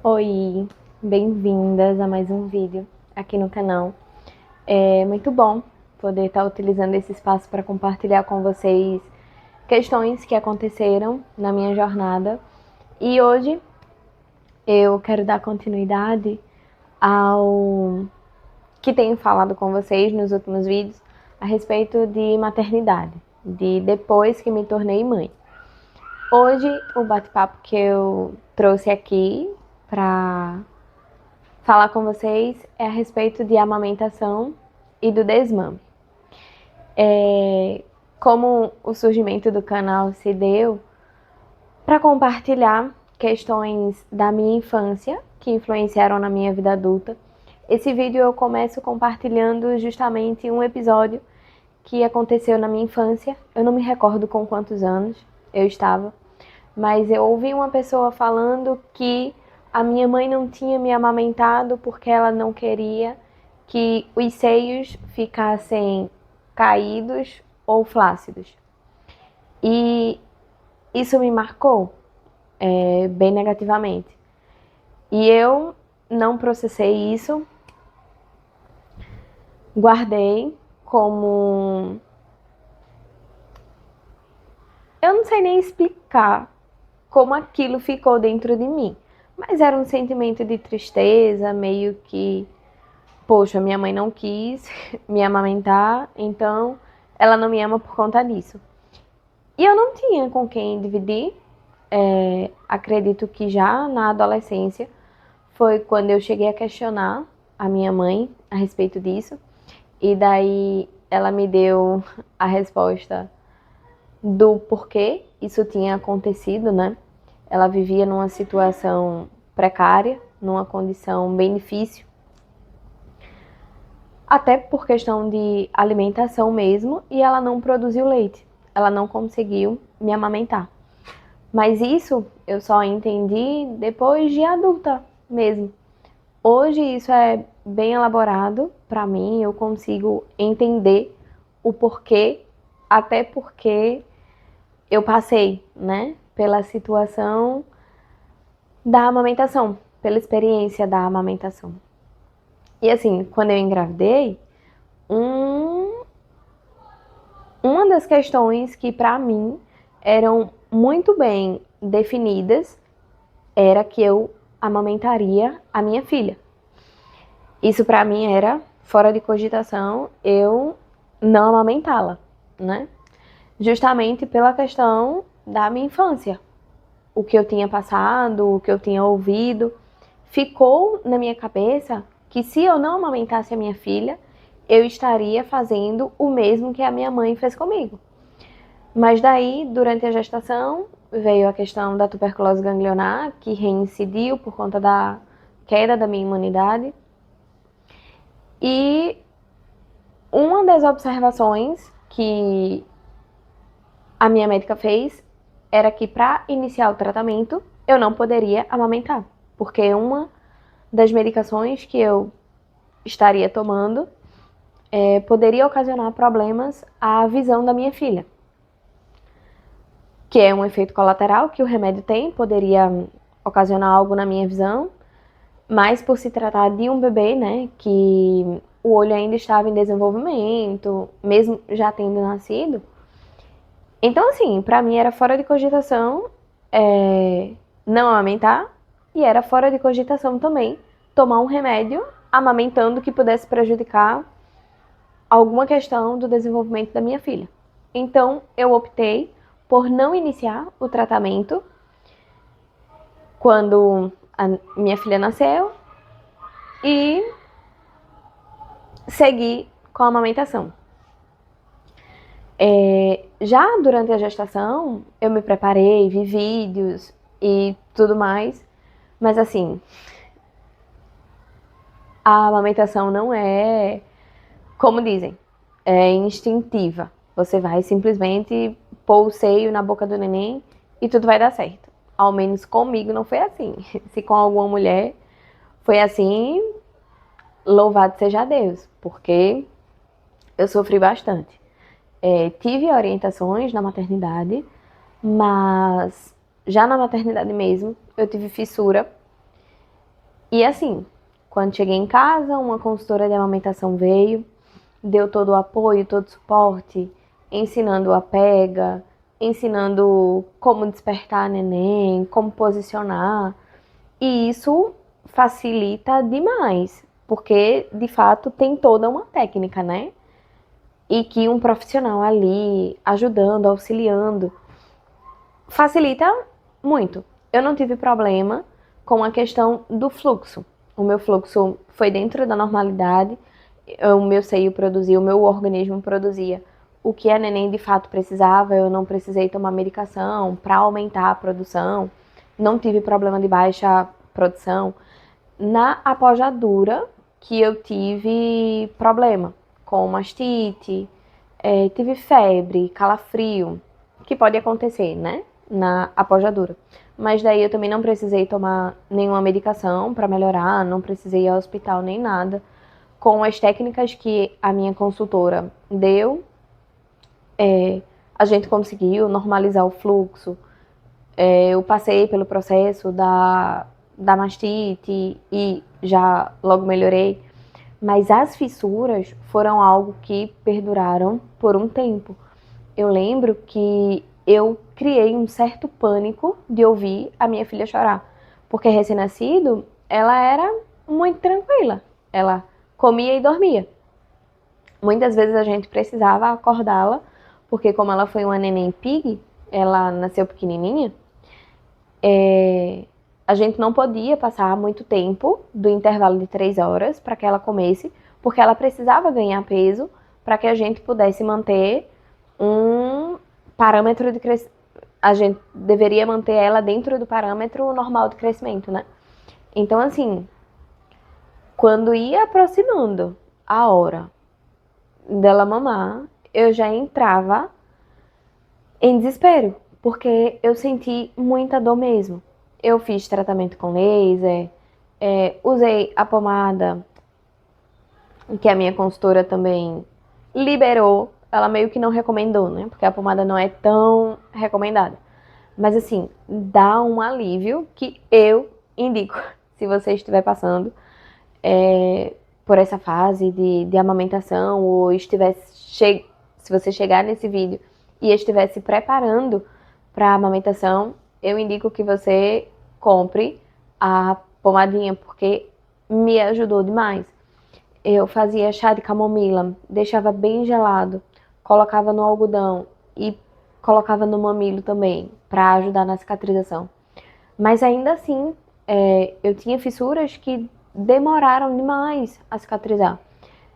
Oi, bem-vindas a mais um vídeo aqui no canal. É muito bom poder estar utilizando esse espaço para compartilhar com vocês questões que aconteceram na minha jornada. E hoje eu quero dar continuidade ao que tenho falado com vocês nos últimos vídeos a respeito de maternidade, de depois que me tornei mãe. Hoje o bate-papo que eu trouxe aqui para falar com vocês é a respeito de amamentação e do desmame. Como o surgimento do canal se deu para compartilhar questões da minha infância que influenciaram na minha vida adulta. Esse vídeo eu começo compartilhando justamente um episódio que aconteceu na minha infância. Eu não me recordo com quantos anos eu estava, mas eu ouvi uma pessoa falando que a minha mãe não tinha me amamentado porque ela não queria que os seios ficassem caídos ou flácidos. E isso me marcou bem negativamente. E eu não processei isso, guardei como... Eu não sei nem explicar como aquilo ficou dentro de mim. Mas era um sentimento de tristeza, meio que, poxa, minha mãe não quis me amamentar, então ela não me ama por conta disso. E eu não tinha com quem dividir. Acredito que já na adolescência foi quando eu cheguei a questionar a minha mãe a respeito disso. E daí ela me deu a resposta do porquê isso tinha acontecido, né? Ela vivia numa situação precária, numa condição bem difícil, até por questão de alimentação mesmo, e ela não produziu leite, ela não conseguiu me amamentar. Mas isso eu só entendi depois de adulta mesmo. Hoje isso é bem elaborado para mim, eu consigo entender o porquê, até porque eu passei, né, pela situação da amamentação, pela experiência da amamentação. E assim, quando eu engravidei, uma das questões que para mim eram muito bem definidas era que eu amamentaria a minha filha. Isso para mim era fora de cogitação eu não amamentá-la, né? Justamente pela questão da minha infância. O que eu tinha passado, o que eu tinha ouvido, ficou na minha cabeça que se eu não amamentasse a minha filha, eu estaria fazendo o mesmo que a minha mãe fez comigo. Mas daí, durante a gestação, veio a questão da tuberculose ganglionar, que reincidiu por conta da queda da minha imunidade. E uma das observações que a minha médica fez era que para iniciar o tratamento eu não poderia amamentar, porque uma das medicações que eu estaria tomando poderia ocasionar problemas à visão da minha filha, que é um efeito colateral que o remédio tem, poderia ocasionar algo na minha visão, mas por se tratar de um bebê, né, que o olho ainda estava em desenvolvimento, mesmo já tendo nascido. Então, assim, pra mim era fora de cogitação não amamentar e era fora de cogitação também tomar um remédio amamentando que pudesse prejudicar alguma questão do desenvolvimento da minha filha. Então, eu optei por não iniciar o tratamento quando a minha filha nasceu e seguir com a amamentação. Já durante a gestação, eu me preparei, vi vídeos e tudo mais, mas assim, a amamentação não é, como dizem, é instintiva. Você vai simplesmente pôr o seio na boca do neném e tudo vai dar certo. Ao menos comigo não foi assim. Se com alguma mulher foi assim, louvado seja Deus, porque eu sofri bastante. Tive orientações na maternidade, mas já na maternidade mesmo, eu tive fissura E assim, quando cheguei em casa, uma consultora de amamentação veio, deu todo o apoio, todo o suporte, ensinando a pega, ensinando como despertar neném, como posicionar. E isso facilita demais, porque de fato tem toda uma técnica, né? E que um profissional ali ajudando, auxiliando, facilita muito. Eu não tive problema com a questão do fluxo. O meu fluxo foi dentro da normalidade, o meu seio produzia, o meu organismo produzia o que a neném de fato precisava, eu não precisei tomar medicação para aumentar a produção, não tive problema de baixa produção. Na apojadura que eu tive problema com mastite, tive febre, calafrio, que pode acontecer, né? Na apojadura. Mas daí eu também não precisei tomar nenhuma medicação para melhorar, não precisei ir ao hospital nem nada. Com as técnicas que a minha consultora deu, a gente conseguiu normalizar o fluxo. Eu passei pelo processo da mastite e já logo melhorei. Mas as fissuras foram algo que perduraram por um tempo. Eu lembro que eu criei um certo pânico de ouvir a minha filha chorar. Porque recém-nascido, ela era muito tranquila. Ela comia e dormia. Muitas vezes a gente precisava acordá-la, porque como ela foi uma neném pig, ela nasceu pequenininha, a gente não podia passar muito tempo do intervalo de 3 horas para que ela comesse, porque ela precisava ganhar peso para que a gente pudesse manter um parâmetro de crescimento. A gente deveria manter ela dentro do parâmetro normal de crescimento, né? Então, assim, quando ia aproximando a hora dela mamar, eu já entrava em desespero, porque eu senti muita dor mesmo. Eu fiz tratamento com laser, usei a pomada, que a minha consultora também liberou. Ela meio que não recomendou, né? Porque a pomada não é tão recomendada. Mas assim, dá um alívio que eu indico, se você estiver passando por essa fase de amamentação ou se você chegar nesse vídeo e estiver se preparando para a amamentação, eu indico que você compre a pomadinha, porque me ajudou demais. Eu fazia chá de camomila, deixava bem gelado, colocava no algodão e colocava no mamilo também, para ajudar na cicatrização. Mas ainda assim, eu tinha fissuras que demoraram demais a cicatrizar.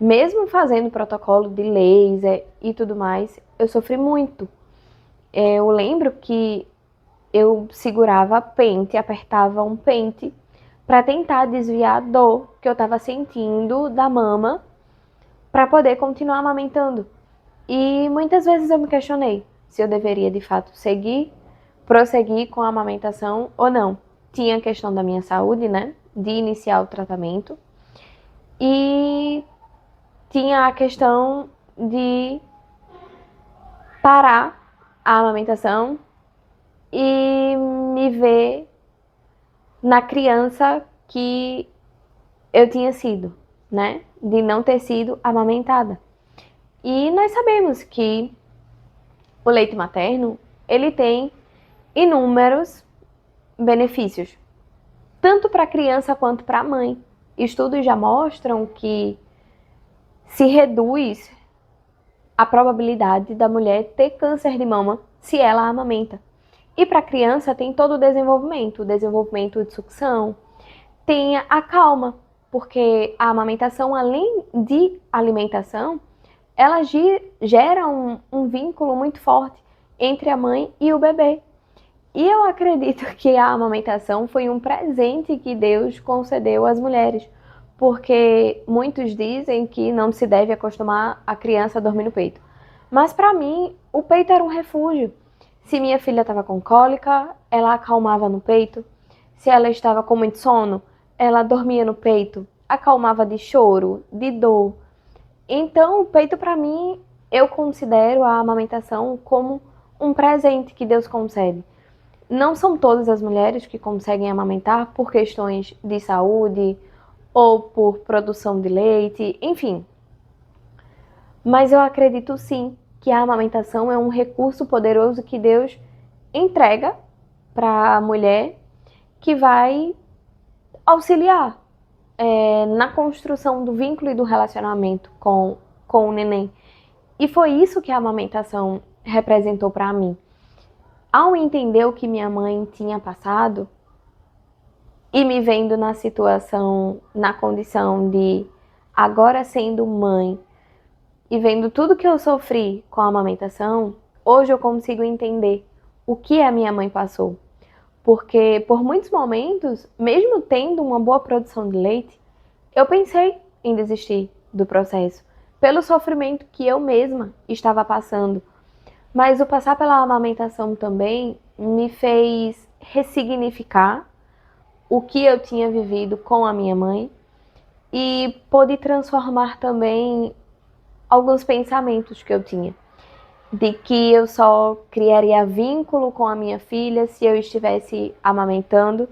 Mesmo fazendo protocolo de laser e tudo mais, eu sofri muito. Eu lembro que eu segurava pente, apertava um pente para tentar desviar a dor que eu estava sentindo da mama para poder continuar amamentando. E muitas vezes eu me questionei se eu deveria de fato prosseguir com a amamentação ou não. Tinha a questão da minha saúde, né? De iniciar o tratamento. E tinha a questão de parar a amamentação e me ver na criança que eu tinha sido, né? De não ter sido amamentada. E nós sabemos que o leite materno, ele tem inúmeros benefícios, tanto para a criança quanto para a mãe. Estudos já mostram que se reduz a probabilidade da mulher ter câncer de mama se ela amamenta. E para a criança tem todo o desenvolvimento de sucção, tem a calma, porque a amamentação, além de alimentação, ela gera um vínculo muito forte entre a mãe e o bebê. E eu acredito que a amamentação foi um presente que Deus concedeu às mulheres, porque muitos dizem que não se deve acostumar a criança a dormir no peito. Mas para mim, o peito era um refúgio. Se minha filha estava com cólica, ela acalmava no peito. Se ela estava com muito sono, ela dormia no peito, acalmava de choro, de dor. Então, o peito para mim, eu considero a amamentação como um presente que Deus concede. não são todas as mulheres que conseguem amamentar por questões de saúde ou por produção de leite, enfim. Mas eu acredito sim que a amamentação é um recurso poderoso que Deus entrega para a mulher, que vai auxiliar na construção do vínculo e do relacionamento com o neném. E foi isso que a amamentação representou para mim. Ao entender o que minha mãe tinha passado e me vendo na situação, na condição de agora sendo mãe e vendo tudo que eu sofri com a amamentação, hoje eu consigo entender o que a minha mãe passou. Porque por muitos momentos, mesmo tendo uma boa produção de leite, eu pensei em desistir do processo, pelo sofrimento que eu mesma estava passando. Mas o passar pela amamentação também me fez ressignificar o que eu tinha vivido com a minha mãe e pude transformar também alguns pensamentos que eu tinha, de que eu só criaria vínculo com a minha filha se eu estivesse amamentando.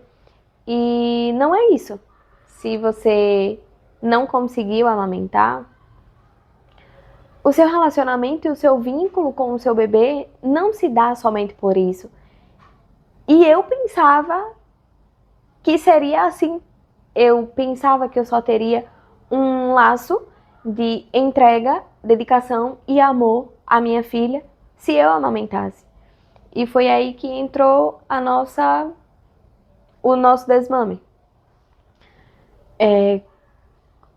E não é isso. Se você não conseguiu amamentar, o seu relacionamento e o seu vínculo com o seu bebê não se dá somente por isso. E eu pensava que seria assim. Eu pensava que eu só teria um laço de entrega, dedicação e amor à minha filha se eu amamentasse. E foi aí que entrou o nosso desmame.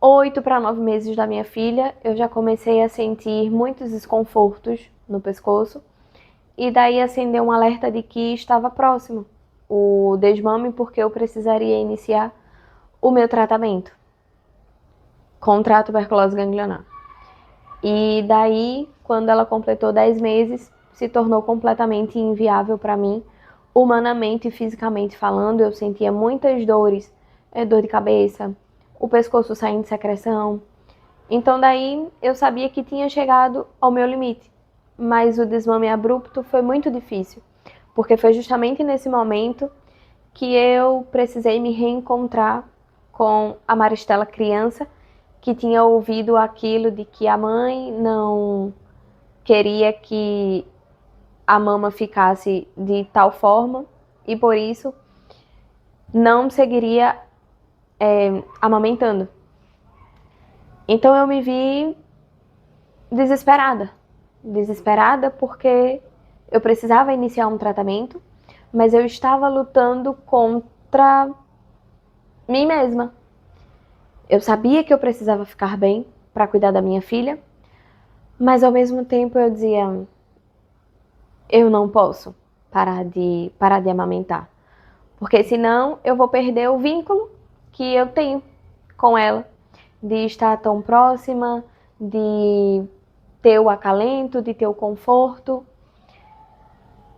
8 para 9 meses da minha filha, eu já comecei a sentir muitos desconfortos no pescoço. E daí acendeu um alerta de que estava próximo o desmame, porque eu precisaria iniciar o meu tratamento contra a tuberculose ganglionar. E daí, quando ela completou 10 meses, se tornou completamente inviável para mim, humanamente e fisicamente falando. Eu sentia muitas dores, dor de cabeça, o pescoço saindo de secreção. Então daí eu sabia que tinha chegado ao meu limite. Mas o desmame abrupto foi muito difícil, porque foi justamente nesse momento que eu precisei me reencontrar com a Maristela criança, que tinha ouvido aquilo de que a mãe não queria que a mama ficasse de tal forma e por isso não seguiria amamentando. Então eu me vi desesperada porque eu precisava iniciar um tratamento, mas eu estava lutando contra mim mesma. Eu sabia que eu precisava ficar bem para cuidar da minha filha, mas ao mesmo tempo eu dizia, eu não posso parar de amamentar, porque senão eu vou perder o vínculo que eu tenho com ela, de estar tão próxima, de ter o acalento, de ter o conforto.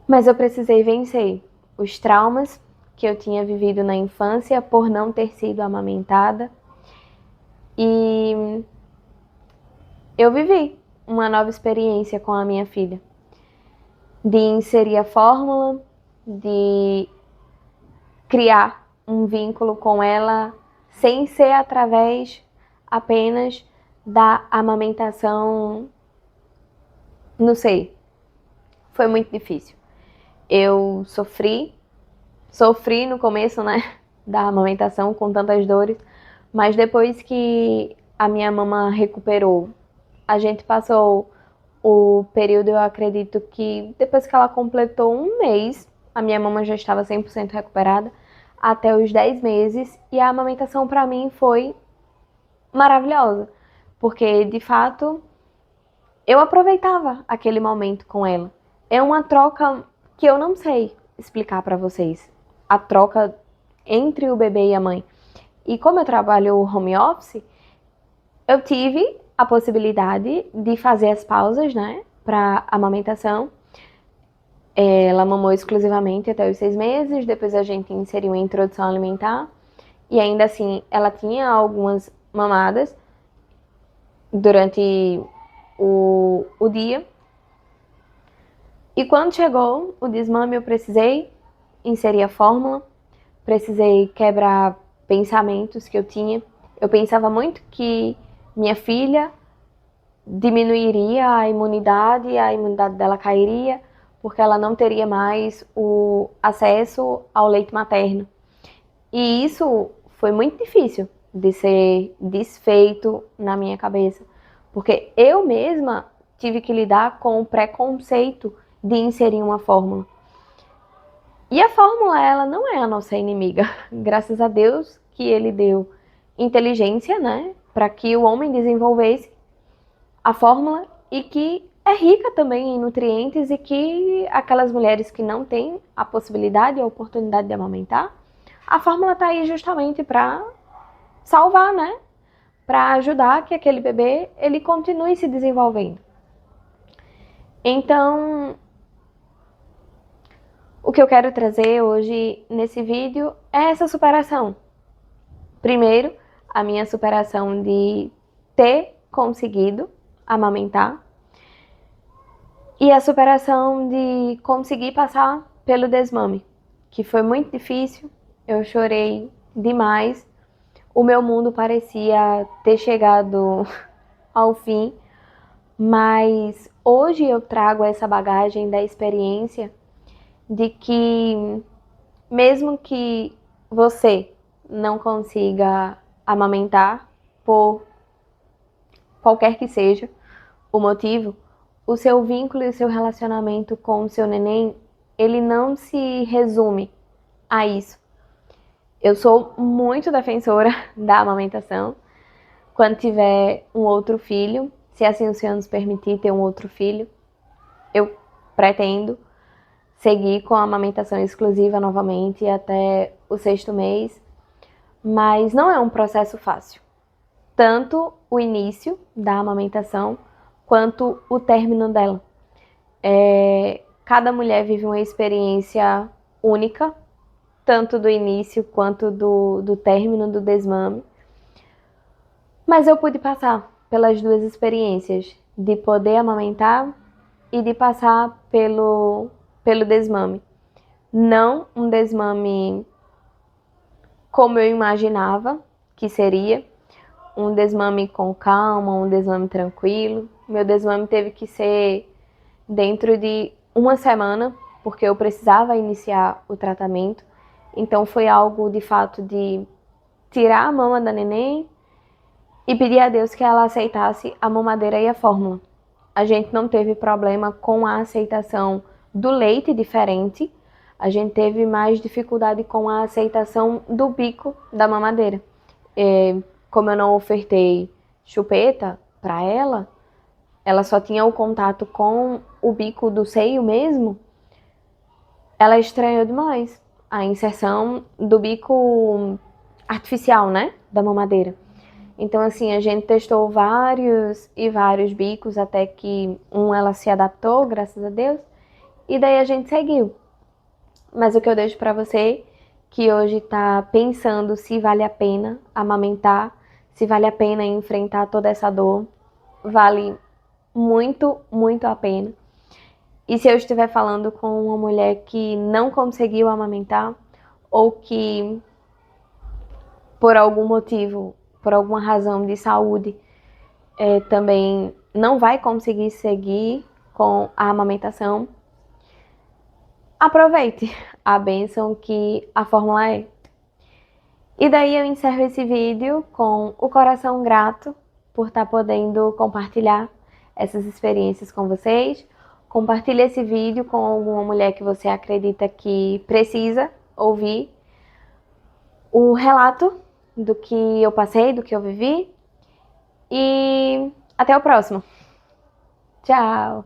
Mas eu precisei vencer os traumas que eu tinha vivido na infância por não ter sido amamentada. E eu vivi uma nova experiência com a minha filha, de inserir a fórmula, de criar um vínculo com ela sem ser através apenas da amamentação no seio. Foi muito difícil. Eu sofri no começo, né, da amamentação com tantas dores, mas depois que a minha mama recuperou, a gente passou o período, eu acredito que depois que ela completou um mês, a minha mama já estava 100% recuperada, até os 10 meses, e a amamentação para mim foi maravilhosa, porque de fato eu aproveitava aquele momento com ela. É uma troca que eu não sei explicar para vocês, a troca entre o bebê e a mãe. E como eu trabalho home office, eu tive a possibilidade de fazer as pausas, né, para amamentação. Ela mamou exclusivamente até os 6 meses, depois a gente inseriu a introdução alimentar, e ainda assim ela tinha algumas mamadas durante o dia. E quando chegou o desmame, eu precisei inserir a fórmula, precisei quebrar pensamentos que eu tinha. Eu pensava muito que minha filha diminuiria a imunidade dela cairia, porque ela não teria mais o acesso ao leite materno. E isso foi muito difícil de ser desfeito na minha cabeça, porque eu mesma tive que lidar com o preconceito de inserir uma fórmula. E a fórmula, ela não é a nossa inimiga. Graças a Deus que ele deu inteligência, né, para que o homem desenvolvesse a fórmula e que é rica também em nutrientes e que aquelas mulheres que não têm a possibilidade e a oportunidade de amamentar, a fórmula está aí justamente para salvar, né? Para ajudar que aquele bebê ele continue se desenvolvendo. Então, o que eu quero trazer hoje nesse vídeo é essa superação. Primeiro, a minha superação de ter conseguido amamentar e a superação de conseguir passar pelo desmame, que foi muito difícil. Eu chorei demais. O meu mundo parecia ter chegado ao fim, mas hoje eu trago essa bagagem da experiência de que mesmo que você não consiga amamentar por qualquer que seja o motivo, o seu vínculo e o seu relacionamento com o seu neném, ele não se resume a isso. Eu sou muito defensora da amamentação. Quando tiver um outro filho, se assim o Senhor nos permitir ter um outro filho, eu pretendo seguir com a amamentação exclusiva novamente até o 6º mês, mas não é um processo fácil. Tanto o início da amamentação, quanto o término dela. Cada mulher vive uma experiência única, tanto do início quanto do término do desmame. Mas eu pude passar pelas duas experiências, de poder amamentar e de passar pelo desmame. Não um desmame como eu imaginava que seria, um desmame com calma, um desmame tranquilo. Meu desmame teve que ser dentro de uma semana, porque eu precisava iniciar o tratamento. Então foi algo de fato de tirar a mama da neném e pedir a Deus que ela aceitasse a mamadeira e a fórmula. A gente não teve problema com a aceitação do leite diferente, a gente teve mais dificuldade com a aceitação do bico da mamadeira. Como eu não ofertei chupeta para ela só tinha o contato com o bico do seio mesmo, ela estranhou demais a inserção do bico artificial, né, da mamadeira. Então, assim, a gente testou vários e vários bicos até que ela se adaptou, graças a Deus, e daí a gente seguiu. Mas o que eu deixo para você, que hoje tá pensando se vale a pena amamentar, se vale a pena enfrentar toda essa dor, vale muito, muito a pena. E se eu estiver falando com uma mulher que não conseguiu amamentar, ou que por algum motivo, por alguma razão de saúde, também não vai conseguir seguir com a amamentação, aproveite a bênção que a fórmula é. E daí eu encerro esse vídeo com o coração grato por estar podendo compartilhar essas experiências com vocês. Compartilhe esse vídeo com alguma mulher que você acredita que precisa ouvir o relato do que eu passei, do que eu vivi. E até o próximo. Tchau!